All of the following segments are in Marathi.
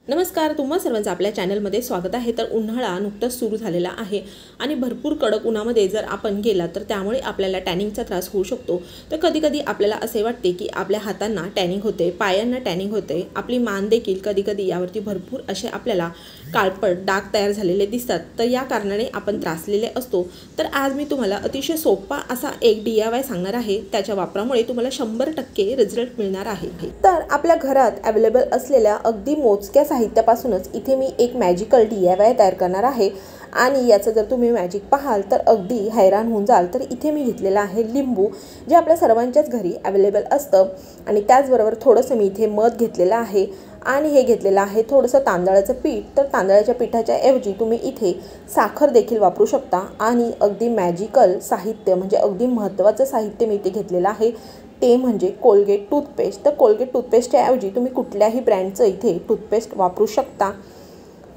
नमस्कार, तुम्हा सर्वांचं आपल्या चॅनलमध्ये स्वागत आहे। तर उन्हाळा नुकताच सुरू झालेला आहे आणि भरपूर कडक उन्हामध्ये जर आपण गेला तर त्यामुळे आपल्याला टॅनिंगचा त्रास होऊ शकतो। तर कधी-कधी आपल्याला असे वाटते की आपल्या हातांना टॅनिंग होते, पायांना टॅनिंग होते, आपली मान देखील कधी-कधी यावरती भरपूर असे आपल्याला काळपट डाग तयार झालेले दिसतात। तर या कारणाने आपण त्रासलेले असतो। तर आज मी तुम्हाला अतिशय सोपा असा एक DIY सांगणार आहे। त्याच्या वापरामुळे तुम्हाला 100% रिझल्ट मिळणार आहे। तर आपल्या घरात अवेलेबल असलेल्या अगदी मोजक्या साहित्यापासूनच इथे मी एक मॅजिकल DIY तयार करणार आहे आणि याचं जर तुम्ही मॅजिक पाहाल तर अगदी हैराण होऊन जाल। तर इथे मी घेतलेला आहे लिंबू, जे आपल्या सर्वांच्याच घरी अवेलेबल असतं आणि त्याचबरोबर थोडंसं मी इथे मध घेतलेलं आहे आणि हे घेतलेलं आहे थोडंसं तांदळाचं पीठ। तर तांदळाच्या पिठाच्या ऐवजी तुम्ही इथे साखर देखील वापरू शकता आणि अगदी मॅजिकल साहित्य म्हणजे अगदी महत्त्वाचं साहित्य मी इथे घेतलेलं आहे, ते म्हणजे कोलगेट टूथपेस्ट। तर कोलगेट टूथपेस्टच्या ऐवजी तुम्ही कुठल्याही ब्रँडचं इथे टूथपेस्ट वापरू शकता।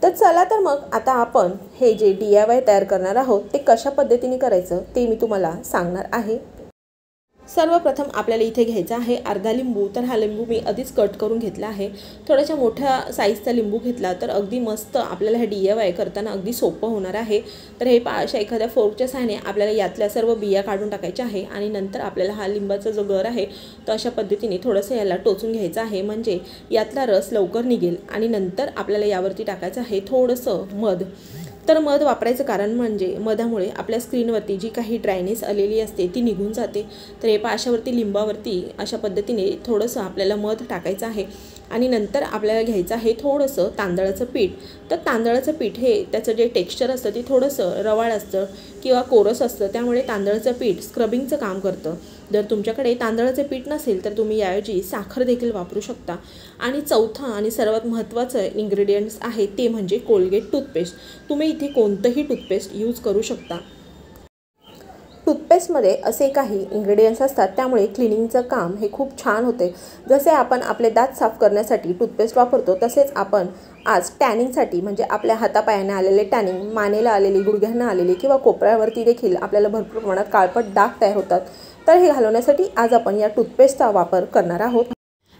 तर चला तर मग आता आपण हे जे DIY तयार करणार आहोत ते कशा पद्धतीने करायचं ते मी तुम्हाला सांगणार आहे। सर्वप्रथम आपल्याला इथे घ्यायचा आहे अर्धा लिंबू। तर हा लिंबू मी आधीच कट करून घेतला आहे। थोड्याशा मोठ्या साईजचा लिंबू घेतला तर अगदी मस्त आपल्याला हे DIY करताना अगदी सोपं होणार आहे। तर हे अशा एखाद्या फोर्कच्या सहाय्याने आपल्याला यातल्या सर्व बिया काढून टाकायच्या आहे आणि नंतर आपल्याला हा लिंबाचा जो गर आहे तो अशा पद्धतीने थोडंसं याला टोचून घ्यायचं आहे, म्हणजे यातला रस लवकर निघेल। आणि नंतर आपल्याला यावरती टाकायचं आहे थोडंसं मध। तर मध वापरायचं कारण म्हणजे मधामुळे आपल्या स्किनवरती जी काही ड्रायनेस आलेली असते ती निघून जाते। तर हे अशावरती लिंबावरती अशा पद्धतीने थोडंसं आपल्याला मध टाकायचं आहे आणि नंतर आपल्याला घ्यायचं आहे थोडंसं तांदळाचं पीठ। तर तांदळाचं पीठ हे त्याचं जे टेक्स्चर असतं ते थोडंसं रवाळ असतं किंवा कोरस असतं, त्यामुळे तांदळाचं पीठ स्क्रबिंगचं काम करतं। जर तुमच्याकडे तांदळाचे पीठ नसेल तर तुम्ही याऐवजी साखर देखील वापरू शकता। आणि चौथा आणि सर्वात महत्त्वाचं इन्ग्रेडियंट्स आहे ते म्हणजे कोलगेट टूथपेस्ट। तुम्ही इथे कोणतंही टूथपेस्ट यूज करू शकता। टूथपेस्टमध्ये असे काही इन्ग्रेडियंट्स असतात त्यामुळे क्लिनिंगचं काम हे खूप छान होते। जसे आपण आपले दात साफ करण्यासाठी टूथपेस्ट वापरतो तसेच आपण आज टॅनिंगसाठी म्हणजे आपल्या हातापायांना आलेले टॅनिंग, मानेला आलेली, गुडघ्यांना आलेली किंवा कोपऱ्यावरती देखील आपल्याला भरपूर प्रमाणात काळपट डाग तयार होतात, तर हे घालवण्यासाठी आज आपण या टूथपेस्टचा वापर करणार आहोत।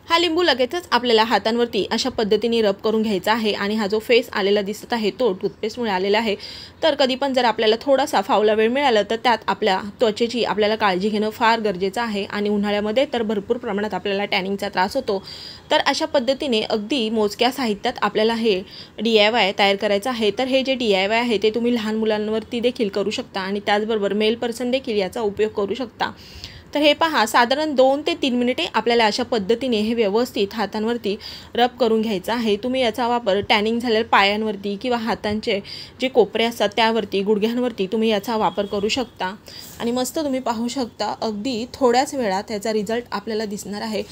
हा लिंबू लगेचच आपल्याला हातांवरती अशा पद्धतीने रब करून घ्यायचा आहे आणि हा जो फेस आलेला दिसत आहे तो टूथपेस्टमुळे आलेला आहे। तर कधी पण जर आपल्याला थोडासा फावला वेळ मिळाला तर त्यात आपल्या त्वचेची आपल्याला काळजी घेणं फार गरजेचं आहे आणि उन्हाळ्यामध्ये तर भरपूर प्रमाणात आपल्याला टॅनिंगचा त्रास होतो। तर अशा पद्धतीने अगदी मोजक्या साहित्यात आपल्याला हे DIY तयार करायचं आहे। तर हे जे DIY आहे ते तुम्ही लहान मुलांवरती देखील करू शकता आणि त्याचबरोबर मेल पर्सन देखील याचा उपयोग करू शकता। तर हे पहा, साधारण 2 ते 3 मिनिटे आपल्याला अशा पद्धतीने हे व्यवस्थित हातांवरती रब करून घ्यायचं आहे। तुम्ही याचा वापर टॅनिंग झालेल्या पायांवरती किंवा हातांचे जे कोपरे असतात त्यावरती, गुडघ्यांवरती तुम्ही याचा वापर करू शकता आणि मस्त तुम्ही पाहू शकता अगदी थोड्याच वेळात याचा रिझल्ट आपल्याला दिसणार आहे।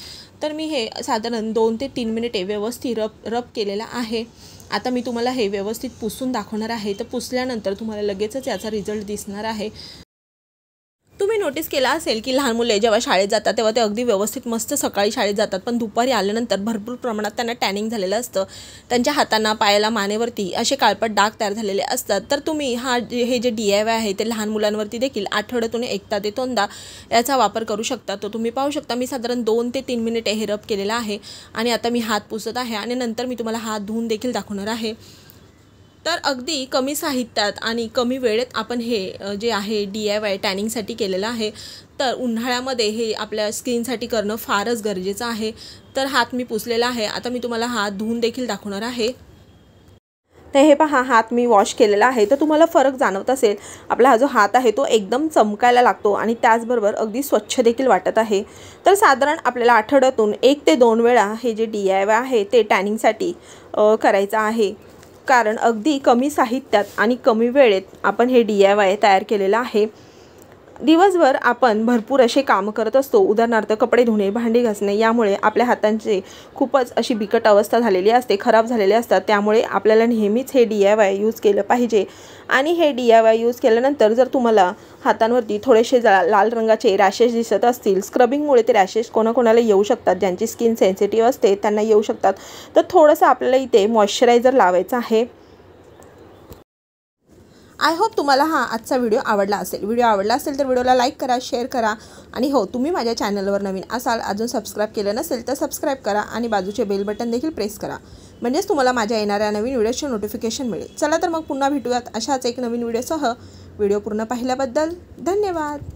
तर मी हे साधारण 2 ते 3 मिनिटे व्यवस्थित रब केलेला आहे। आता मी तुम्हाला हे व्यवस्थित पुसून दाखवणार आहे। तर पुसल्यानंतर तुम्हाला लगेचच याचा रिझल्ट दिसणार आहे। तुम्ही नोटीस केला असेल की लहान मुले जेव्हा शाळेत जातात तेव्हा ते अगदी व्यवस्थित मस्त सकाळी शाळेत जातात, पण दुपारी आल्यानंतर भरपूर प्रमाणात त्यांना टॅनिंग झालेलं असतं। त्यांच्या हातांना, पायाला, मानेवरती असे काळपट डाग तयार झालेले असतात। तर तुम्ही हे जे DIY आहे ते लहान मुलांवरती देखील आठवड्यातून 1दा ते 2दा याचा वापर करू शकता। तो तुम्ही पाहू शकता मी साधारण 2 ते 3 मिनिटे हे रब केलेला आहे आणि आता मी हात पुसत आहे आणि नंतर मी तुम्हाला हात धुवून देखील दाखवणार आहे। तर अगदी कमी साहित्यात आणि कमी वेळेत आपण हे जे आहे DIY टॅनिंगसाठी केलेलं आहे। तर उन्हाळ्यामध्ये हे आपल्या स्किनसाठी करणं फारच गरजेचं आहे। तर हात मी पुसलेला आहे, आता मी तुम्हाला हात धुवून देखील दाखवणार आहे। तर हे पहा, हात मी वॉश केलेला आहे। तर तुम्हाला फरक जाणवत असेल, आपला हा जो हात आहे तो एकदम चमकायला लागतो आणि त्याचबरोबर अगदी स्वच्छ देखील वाटत आहे। तर साधारण आपल्याला आठवड्यातून 1 ते 2 वेळा हे जे DIY आहे ते टॅनिंगसाठी करायचं आहे, कारण अगदी कमी साहित्यात आणि कमी वेळेत आपण हे DIY तयार केलेलं आहे। दिवसभर आपण भरपूर असे कामं करत असतो, उदाहरणार्थ कपडे धुणे, भांडी घासणे, यामुळे आपल्या हातांची खूपच अशी बिकट अवस्था झालेली असते, खराब झालेले असतात। त्यामुळे आपल्याला नेहमीच हे DIY यूज केलं पाहिजे आणि हे DIY यूज केल्यानंतर जर तुम्हाला हातांवरती थोडेसे लाल रंगाचे रॅशेस दिसत असतील, स्क्रबिंगमुळे ते रॅशेस कोणाकोणाला येऊ शकतात, ज्यांची स्किन सेन्सिटिव्ह असते त्यांना येऊ शकतात। तर थोडंसं आपल्याला इथे मॉइश्चरायझर लावायचं आहे आय होप तुम्हाला हा आजचा व्हिडिओ आवडला असेल. व्हिडिओ आवडला असेल तर व्हिडिओला लाईक करा, शेअर करा आणि हो, तुम्ही माझ्या चॅनलवर नवीन असाल, अजून सबस्क्राईब केलं नसेल तर सबस्क्राईब करा आणि बाजूचे बेल बटन देखील प्रेस करा, म्हणजेच तुम्हाला माझ्या येणाऱ्या नवीन व्हिडिओचे नोटिफिकेशन मिळेल. चला तर मग पुन्हा भेटूयात अशाच एक नवीन व्हिडिओसह. व्हिडिओ पूर्ण पाहिल्याबद्दल धन्यवाद.